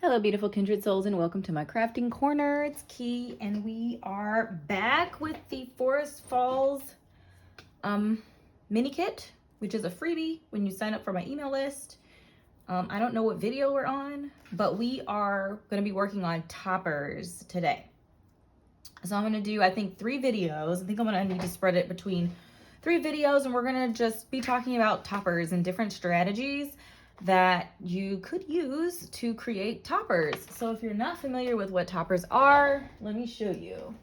Hello, beautiful kindred souls, and welcome to my crafting corner. It's Key, and we are back with the Forest Falls mini kit, which is a freebie when you sign up for my email list. I don't know what video we're on, but we are going to be working on toppers today. So I'm going to do, I think, 3 videos. I think I'm going to need to spread it between 3 videos, and we're going to just be talking about toppers and different strategies that you could use to create toppers. So if you're not familiar with what toppers are, let me show you.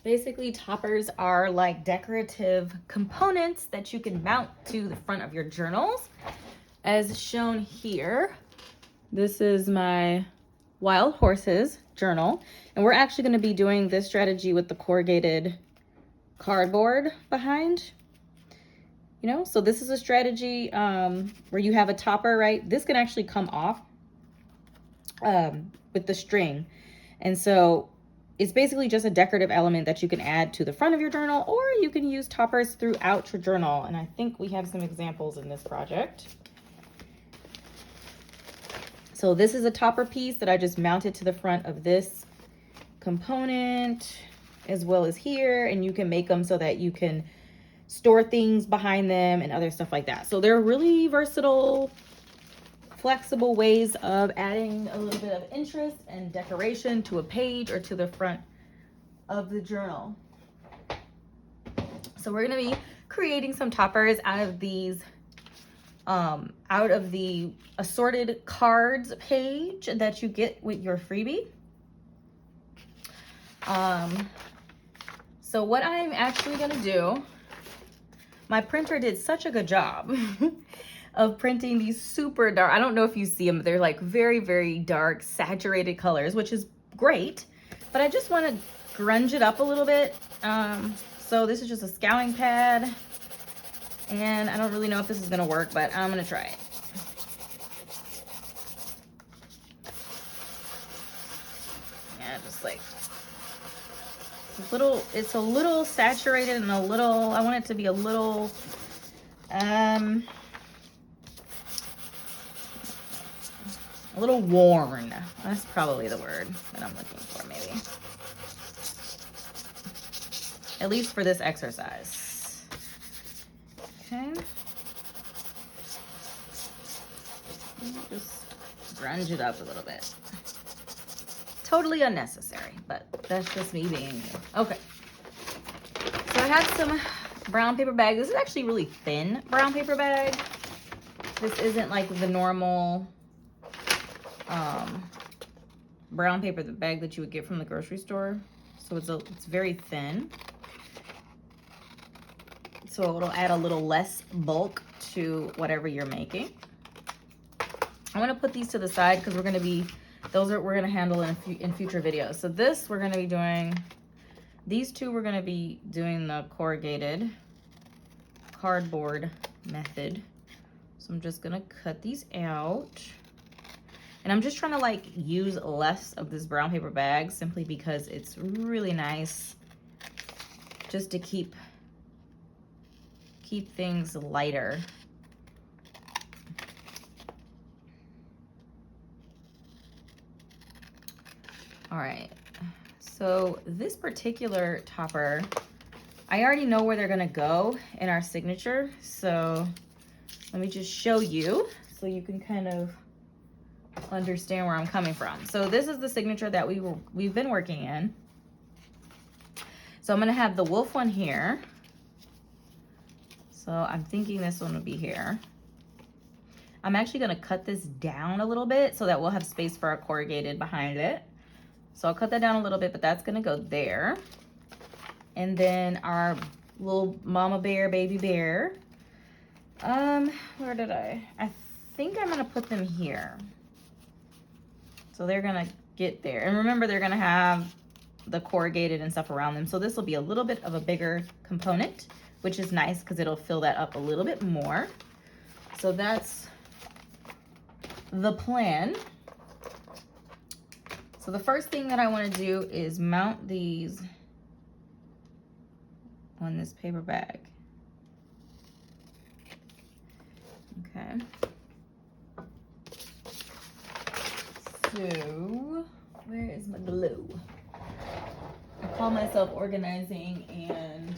Basically, toppers are like decorative components that you can mount to the front of your journals. As shown here, this is my Wild Horses journal, and we're actually going to be doing this strategy with the corrugated cardboard behind, so this is a strategy where you have a topper, right? This can actually come off with the string, and so it's basically just a decorative element that you can add to the front of your journal, or you can use toppers throughout your journal, and I think we have some examples in this project. So this is a topper piece that I just mounted to the front of this component, as well as here, and you can make them so that you can store things behind them and other stuff like that. So they're really versatile, flexible ways of adding a little bit of interest and decoration to a page or to the front of the journal. So we're going to be creating some toppers out of these out of the assorted cards page that you get with your freebie. So what I'm actually going to do, my printer did such a good job of printing these super dark, I don't know if you see them, they're like very, very dark, saturated colors, which is great, but I just want to grunge it up a little bit. So this is just a scouring pad, and I don't really know if this is going to work, but I'm going to try it. Yeah, just like it's a little saturated and a little, I want it to be a little worn. That's probably the word that I'm looking for, maybe. At least for this exercise. Okay. Just grunge it up a little bit. Totally unnecessary, but that's just me being me. Okay. So I have some brown paper bag. This is actually really thin brown paper bag. This isn't like the normal brown paper bag that you would get from the grocery store. So it's very thin. So it'll add a little less bulk to whatever you're making. I'm gonna put these to the side because we're gonna handle in future videos. So this we're gonna be doing, these two we're gonna be doing the corrugated cardboard method. So I'm just gonna cut these out. And I'm just trying to like use less of this brown paper bag simply because it's really nice just to keep things lighter. All right, so this particular topper, I already know where they're gonna go in our signature. So let me just show you so you can kind of understand where I'm coming from. So this is the signature that we've been working in. So I'm gonna have the wolf one here. So I'm thinking this one would be here. I'm actually gonna cut this down a little bit so that we'll have space for our corrugated behind it. So I'll cut that down a little bit, but that's gonna go there. And then our little mama bear, baby bear. Where did I think I'm gonna put them here. So they're gonna get there. And remember, they're gonna have the corrugated and stuff around them. So this will be a little bit of a bigger component, which is nice because it'll fill that up a little bit more. So that's the plan. So the first thing that I want to do is mount these on this paper bag. Okay. So, where is my glue? I call myself organizing, and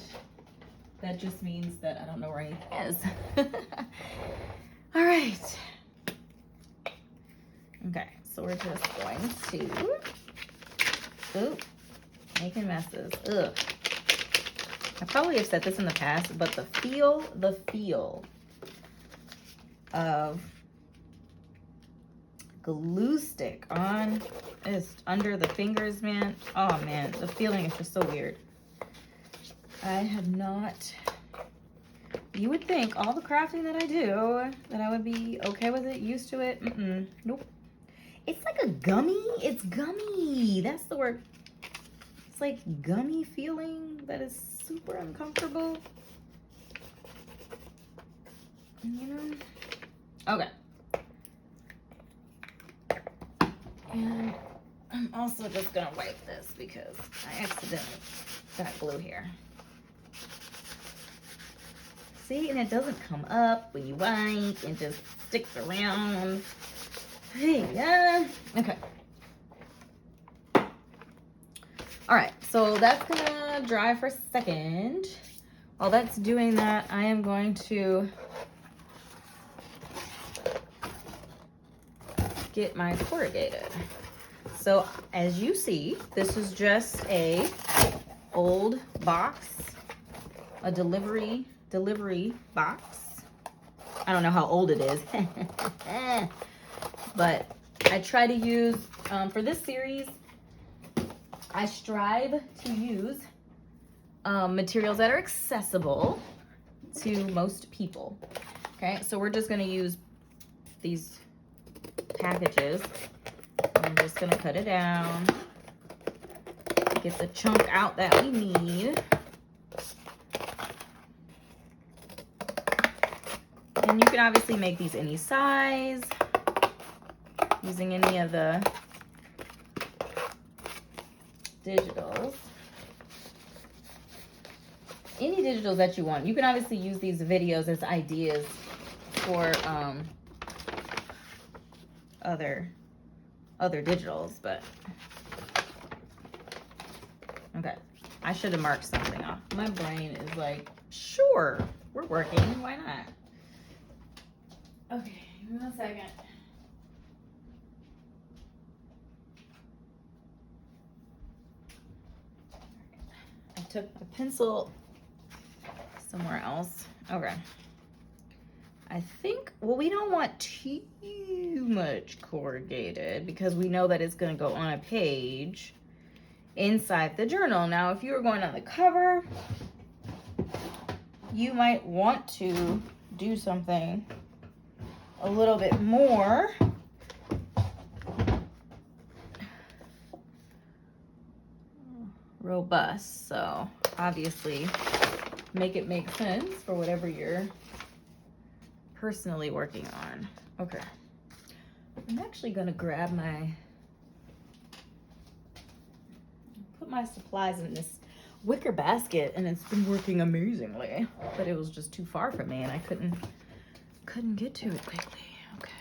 that just means that I don't know where anything is. All right. Okay, so we're just going to, oop, making messes. Ugh. I probably have said this in the past, but the feel of glue stick on is under the fingers, man. Oh man, the feeling is just so weird. I have not, you would think all the crafting that I do, that I would be okay with it, used to it. Nope. It's like a gummy, it's gummy. That's the word. It's like gummy feeling that is super uncomfortable. You know? Okay. And I'm also just gonna wipe this because I accidentally got glue here. See, and it doesn't come up when you wipe, it just sticks around. Hey, yeah. Okay. All right, so that's gonna dry for a second. While that's doing that, I am going to get my corrugated. So as you see, this is just a old box, a delivery box. I don't know how old it is, but I try to use, for this series, I strive to use materials that are accessible to most people. Okay, so we're just gonna use these packages. I'm just gonna cut it down, get the chunk out that we need. And you can obviously make these any size, using any of the digitals. Any digitals that you want. You can obviously use these videos as ideas for other digitals, but okay. I should have marked something off. My brain is like, sure, we're working, why not? Okay, give me 1 second. I took a pencil somewhere else. Okay. I think, well, we don't want too much corrugated because we know that it's going to go on a page inside the journal. Now, if you were going on the cover, you might want to do something a little bit more robust. So obviously make it make sense for whatever you're personally working on. Okay. I'm actually gonna grab put my supplies in this wicker basket, and it's been working amazingly, but it was just too far from me and I couldn't get to it quickly. Okay.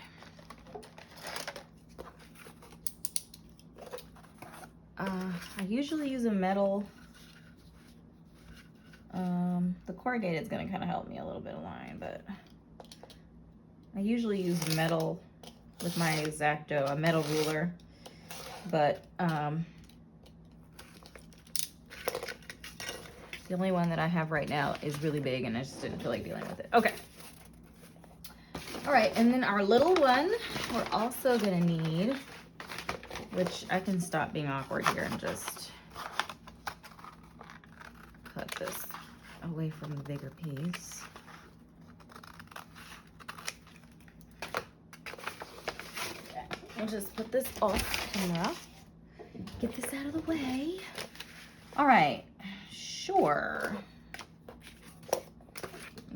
I usually use a metal. The corrugated is going to kind of help me a little bit align, but I usually use metal with my X-Acto, a metal ruler, but the only one that I have right now is really big and I just didn't feel like dealing with it. Okay. All right, and then our little one, we're also gonna need, which I can stop being awkward here and just cut this away from the bigger piece. Okay, we'll just put this off camera, get this out of the way. All right, sure.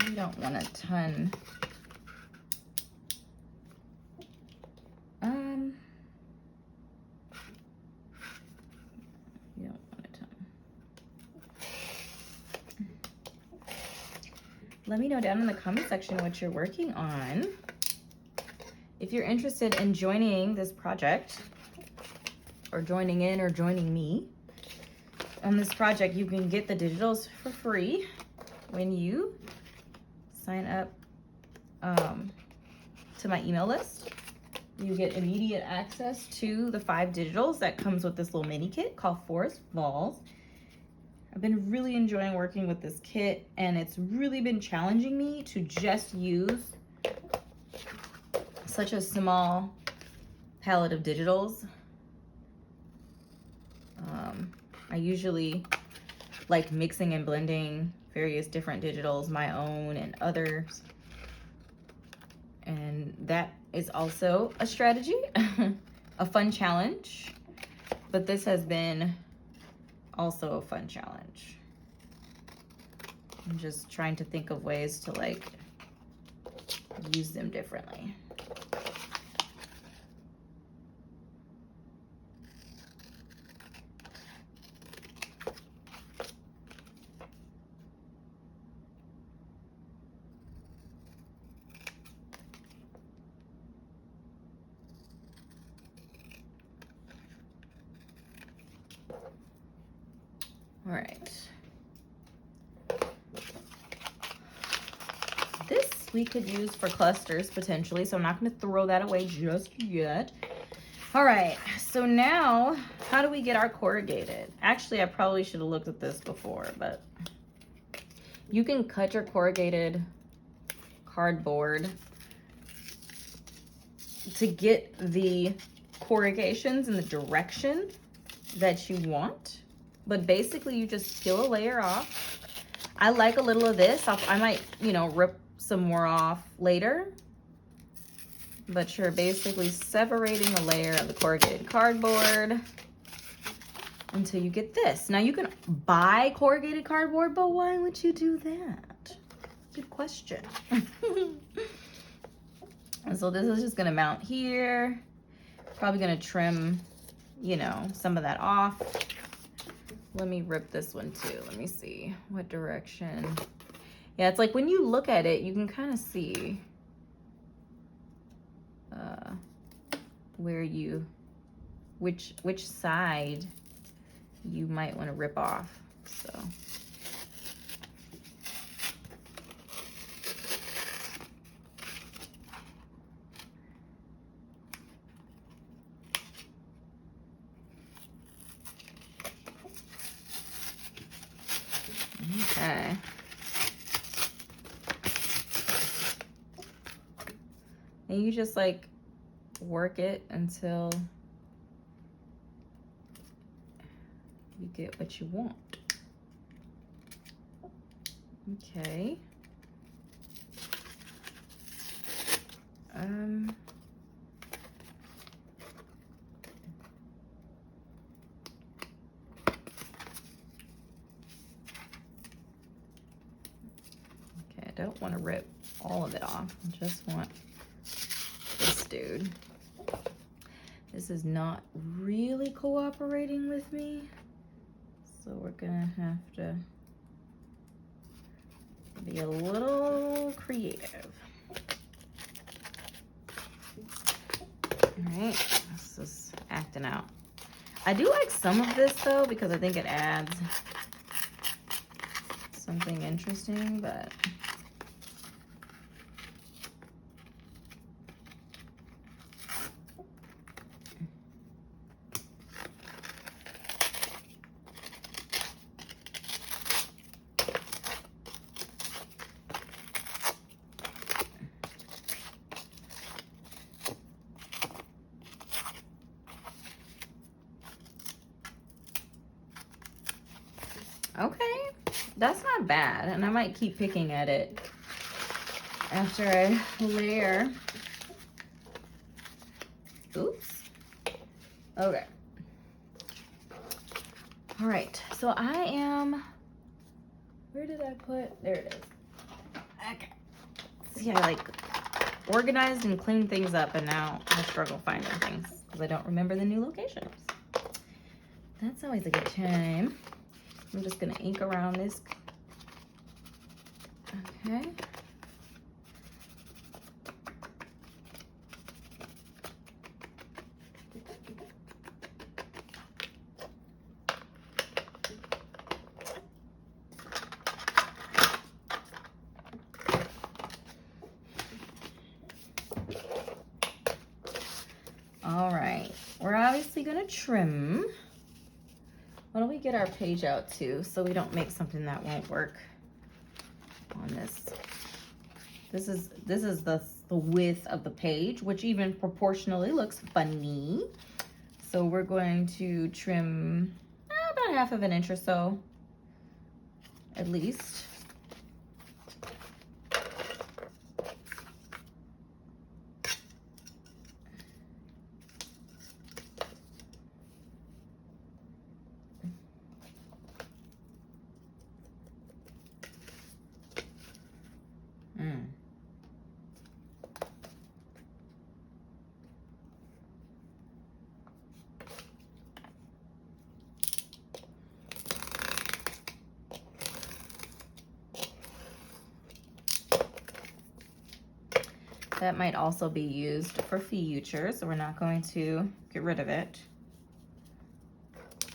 You don't want a ton. You don't want a ton. let me know down in the comment section what you're working on. If you're interested in joining this project, or joining in or joining me on this project, you can get the digitals for free when you sign up to my email list. You get immediate access to the 5 digitals that comes with this little mini kit called Forest Balls. I've been really enjoying working with this kit, and it's really been challenging me to just use such a small palette of digitals. I usually like mixing and blending various different digitals, my own and others. And that is also a strategy, a fun challenge. But this has been also a fun challenge. I'm just trying to think of ways to like use them differently. All right. This we could use for clusters potentially, so I'm not going to throw that away just yet. All right, so now how do we get our corrugated? Actually, I probably should have looked at this before, but you can cut your corrugated cardboard to get the corrugations in the direction that you want. But basically, you just peel a layer off. I like a little of this. I might, you know, rip some more off later. But you're basically separating a layer of the corrugated cardboard until you get this. Now, you can buy corrugated cardboard, but why would you do that? Good question. And so this is just going to mount here. Probably going to trim, you know, some of that off. Let me rip this one too. Let me see what direction. Yeah, it's like when you look at it, you can kind of see where you, which side you might want to rip off. So. Okay. And you just like work it until you get what you want. Okay. Okay, I don't want to rip all of it off. I just want this dude. This is not really cooperating with me, so we're gonna have to be a little creative. All right, this is acting out. I do like some of this though, because I think it adds something interesting, but okay, that's not bad. And I might keep picking at it after I layer. Oops. Okay. All right, so I am, where did I put, there it is. Okay. See, I like organized and cleaned things up, and now I struggle finding things because I don't remember the new locations. That's always a good time. I'm just gonna ink around this. Okay. Okay. All right, we're obviously gonna trim. Why don't we get our page out too, so we don't make something that won't work on this. This is the width of the page, which even proportionally looks funny. So we're going to trim about 1/2 inch or so, at least. That might also be used for future, so we're not going to get rid of it.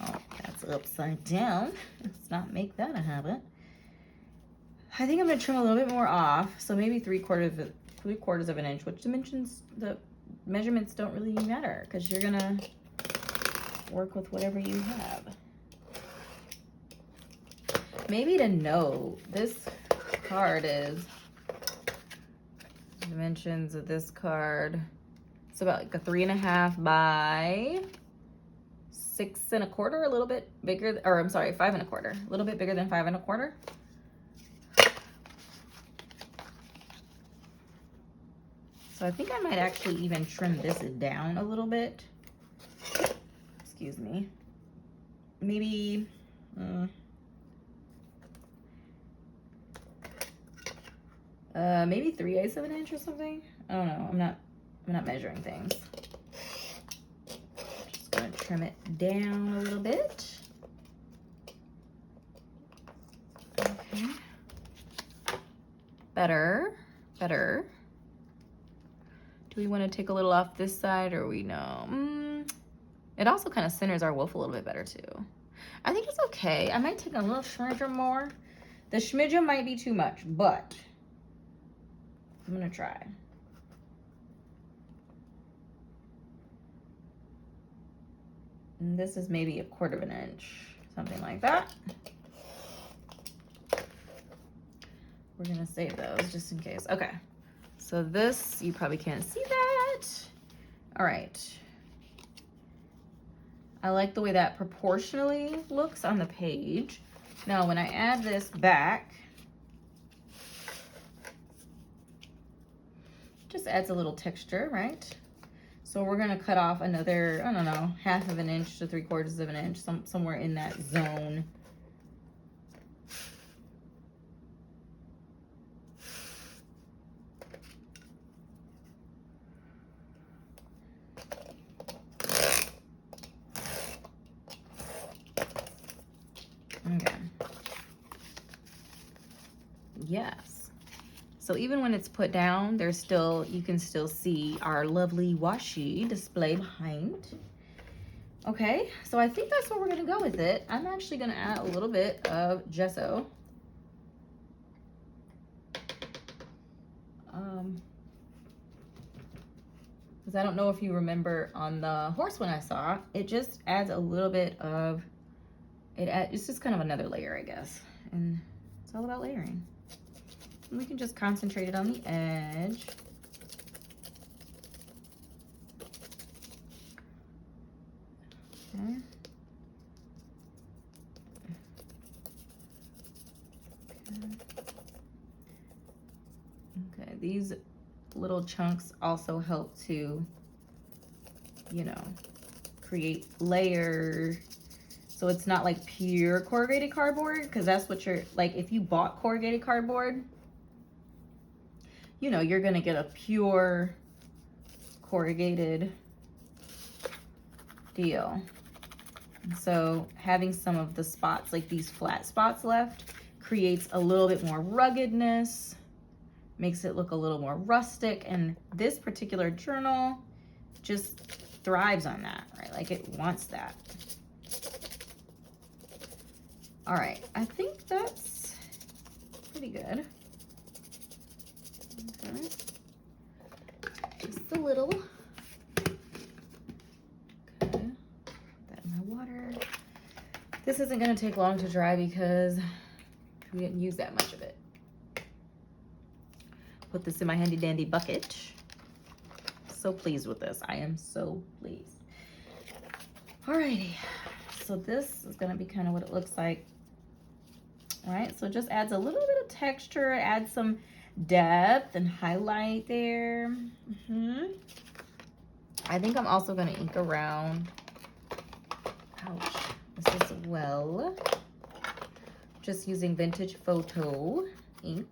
Oh, that's upside down. Let's not make that a habit. I think I'm gonna trim a little bit more off, so maybe 3/4 of an inch, which the measurements don't really matter because you're gonna work with whatever you have. Maybe to know, this card is, dimensions of this card, it's about like a 3.5 by 6 1/4, a little bit bigger, or I'm sorry, 5 1/4, a little bit bigger than 5 1/4. So I think I might actually even trim this down a little bit. Excuse me. Maybe, maybe 3/8 of an inch or something. I don't know. I'm not measuring things. Just gonna trim it down a little bit. Okay. Better. Do we want to take a little off this side, or we know? It also kind of centers our wolf a little bit better too. I think it's okay. I might take a little smidgen more. The smidgen might be too much, but I'm gonna try. And this is maybe 1/4 of an inch, something like that. We're gonna save those just in case. Okay, so this, you probably can't see that. All right. I like the way that proportionally looks on the page. Now, when I add this back, just adds a little texture, right? So we're gonna cut off another, I don't know, 1/2 inch to 3/4 of an inch, somewhere in that zone. Okay. Yes. So even when it's put down, there's still, you can still see our lovely washi display behind. Okay, so I think that's where we're gonna go with it. I'm actually gonna add a little bit of gesso. Because I don't know if you remember on the horse one I saw, it just adds a little bit of, it's just kind of another layer, I guess. And it's all about layering. And we can just concentrate it on the edge. Okay. Okay, these little chunks also help to, you know, create layers. So it's not like pure corrugated cardboard, because that's what you're, like if you bought corrugated cardboard, you know, you're gonna get a pure corrugated deal. And so having some of the spots, like these flat spots left, creates a little bit more ruggedness, makes it look a little more rustic, and this particular journal just thrives on that, right? Like it wants that. All right, I think that's pretty good. Okay. Just a little. Okay, put that in my water. This isn't gonna take long to dry because we didn't use that much of it. Put this in my handy dandy bucket. So pleased with this. I am so pleased. Alrighty, so this is gonna be kind of what it looks like. All right, so it just adds a little bit of texture, adds some depth and highlight there. I think I'm also gonna ink around, ouch, this as well. Just using Vintage Photo ink.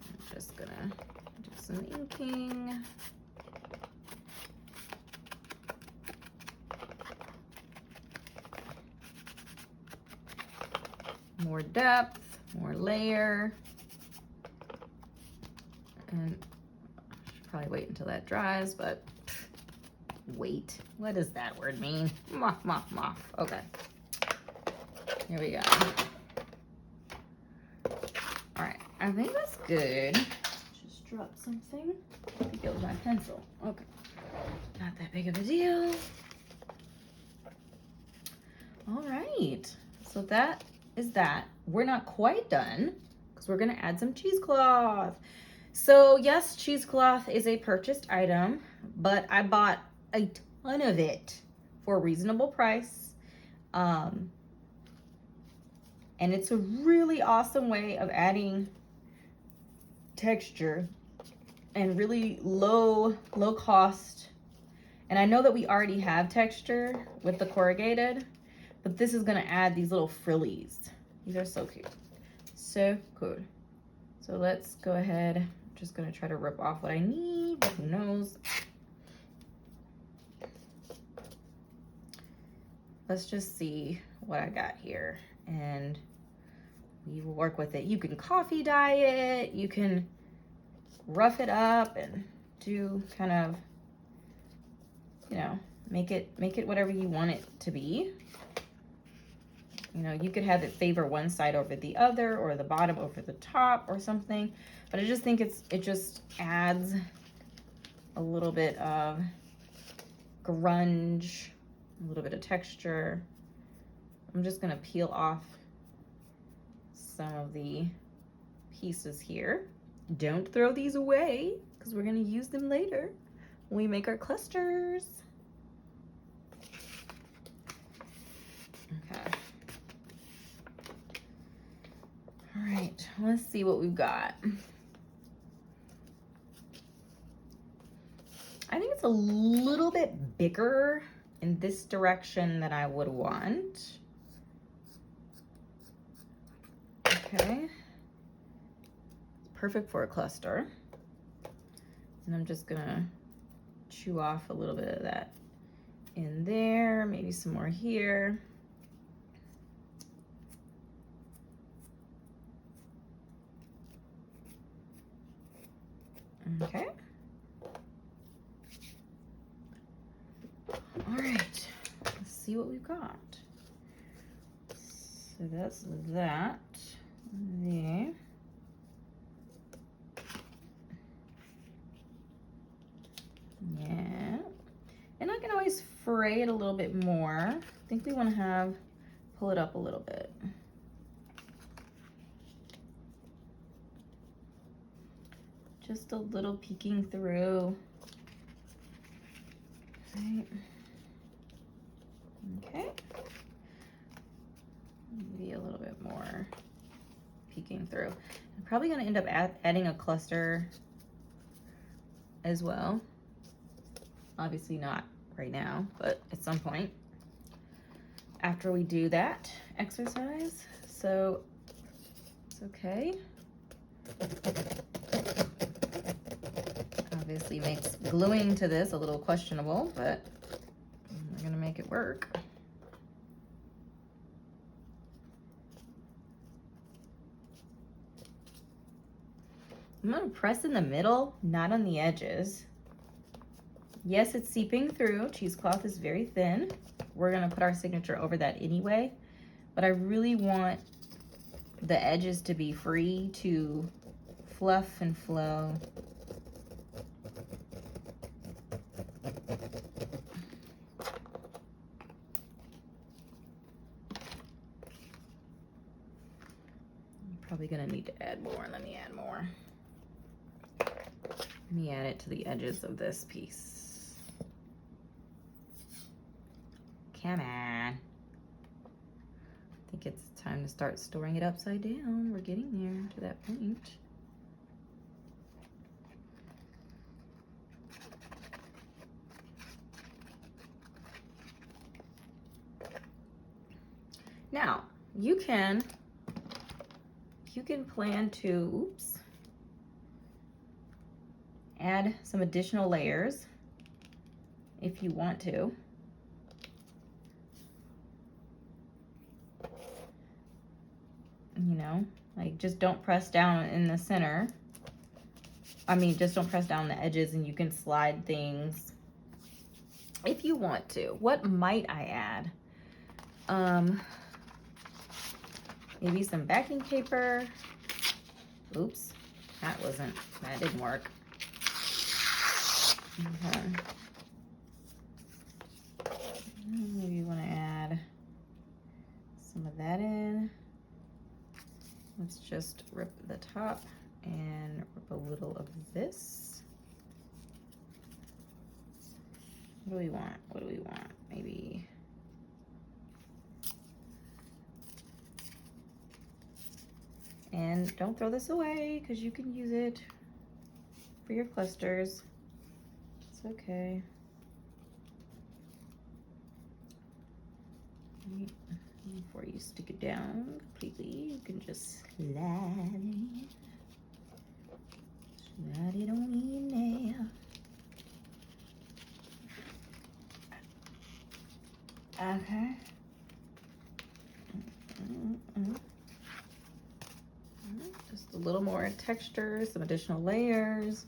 I'm just gonna do some inking. More depth, more layer. And I should probably wait until that dries, but wait. What does that word mean? Moth. Okay. Here we go. All right, I think that's good. Just dropped something. I think it was my pencil. Okay. Not that big of a deal. All right, so that is that. We're not quite done because we're gonna add some cheesecloth. So yes, cheesecloth is a purchased item, but I bought a ton of it for a reasonable price. And it's a really awesome way of adding texture and really low cost. And I know that we already have texture with the corrugated, but this is gonna add these little frillies. These are so cute, so cool. So let's go ahead. I'm just gonna try to rip off what I need, but who knows? Let's just see what I got here, and we will work with it. You can coffee dye it, you can rough it up and do kind of, you know, make it whatever you want it to be. You know, you could have it favor one side over the other or the bottom over the top or something. But I just think it just adds a little bit of grunge, a little bit of texture. I'm just gonna peel off some of the pieces here. Don't throw these away because we're gonna use them later when we make our clusters. Okay. All right, let's see what we've got. I think it's a little bit bigger in this direction than I would want. Okay. Perfect for a cluster. And I'm just gonna chew off a little bit of that in there, maybe some more here. Okay. All right, let's see what we've got. So that's that there. Yeah. And I can always fray it a little bit more. I think we want to pull it up a little bit. Just a little peeking through. Right. Okay. Maybe a little bit more peeking through. I'm probably going to end up adding a cluster as well. Obviously not right now, but at some point after we do that exercise. So it's okay. Obviously makes gluing to this a little questionable, but we're gonna make it work. I'm gonna press in the middle, not on the edges. Yes, it's seeping through. Cheesecloth is very thin. We're gonna put our signature over that anyway, but I really want the edges to be free to fluff and flow. I'm probably gonna need to add more. Let me add more. Let me add it to the edges of this piece. Come on. I think it's time to start storing it upside down. We're getting there to that point. Now, you can plan to, oops, add some additional layers if you want to. You know, like just don't press down in the center. I mean, just don't press down the edges, and you can slide things if you want to. What might I add? Maybe some backing paper. Oops, that didn't work. Okay. Maybe you want to add some of that in. Let's just rip the top and rip a little of this. What do we want? What do we want? Maybe. And don't throw this away because you can use it for your clusters. It's okay. Before you stick it down completely, you can just slide it on in there. Okay. Just a little more texture, some additional layers.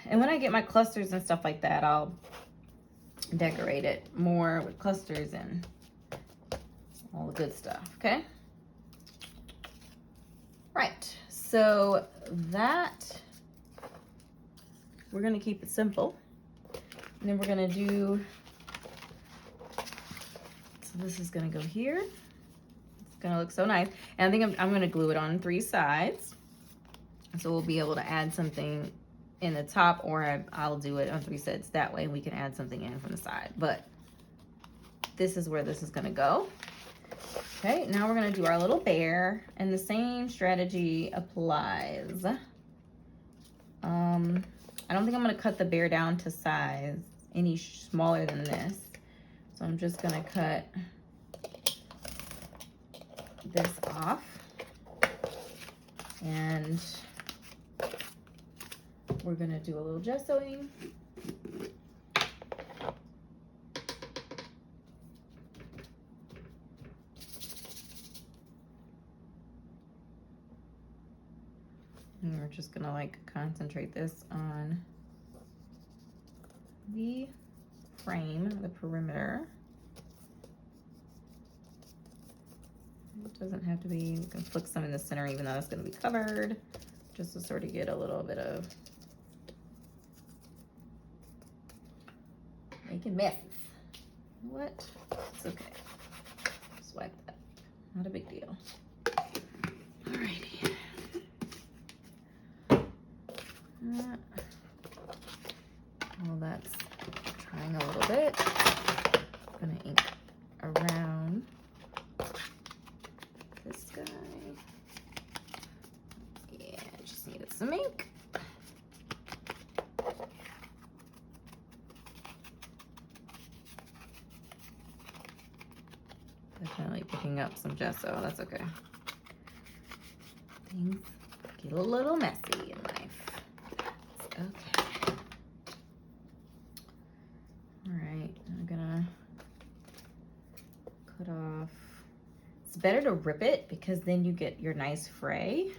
And when I get my clusters and stuff like that, I'll decorate it more with clusters and all the good stuff, okay? Right, so that, we're gonna keep it simple. And then we're gonna do, so this is gonna go here. It's gonna look so nice. And I think I'm gonna glue it on 3 sides. So we'll be able to add something in the top, or I'll do it on 3 sides. That way we can add something in from the side. But this is where this is gonna go. Okay, now we're gonna do our little bear, and the same strategy applies. I don't think I'm gonna cut the bear down to size any smaller than this. So I'm just gonna cut this off, and we're gonna do a little gessoing. And we're just gonna like concentrate this on the frame, the perimeter. It doesn't have to be, we can flick some in the center even though it's gonna be covered, just to sort of get a little bit of making messes. What? It's okay. Swipe that. Not a big deal. Alrighty. Well, that's trying a little bit. I'm gonna ink around this guy. Yeah, just needed some ink. Definitely picking up some gesso. That's okay. Things get a little messy in life. That's okay. All right, I'm gonna cut off. It's better to rip it because then you get your nice fray.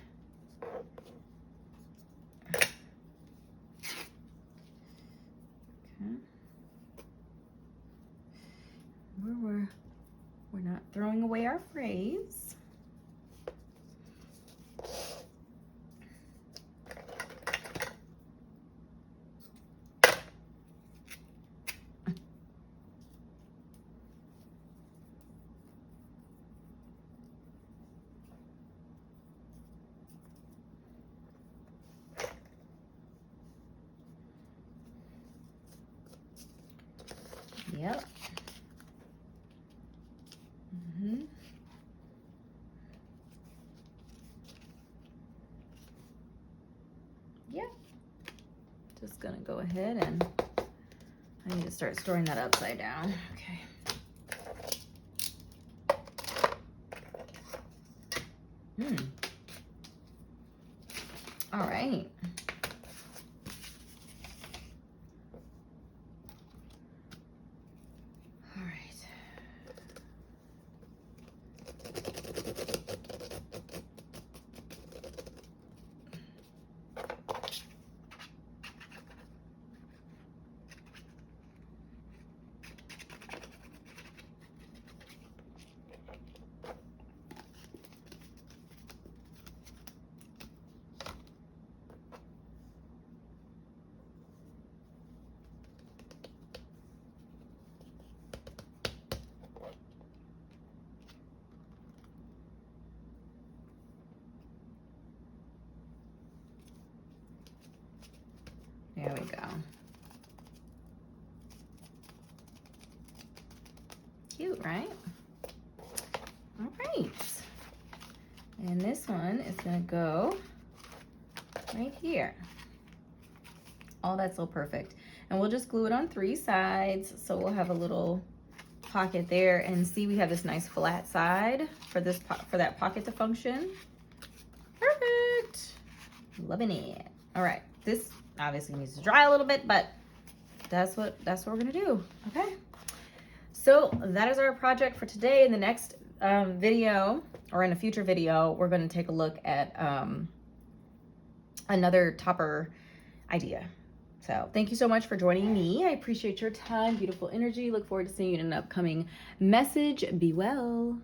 Yep. Mm-hmm. Yep. Just gonna go ahead and I need to start storing that upside down. Okay. All right. All right. There we go. Cute, right? All right. And this one is gonna go right here. Oh, that's so perfect. And we'll just glue it on 3 sides. So we'll have a little pocket there, and see, we have this nice flat side for this for that pocket to function. Perfect. Loving it. All right. This obviously needs to dry a little bit, but that's what we're gonna do. Okay. So that is our project for today. In the next video, or in a future video, we're going to take a look at another topper idea. So thank you so much for joining me. I appreciate your time, beautiful energy. Look forward to seeing you in an upcoming message. Be well.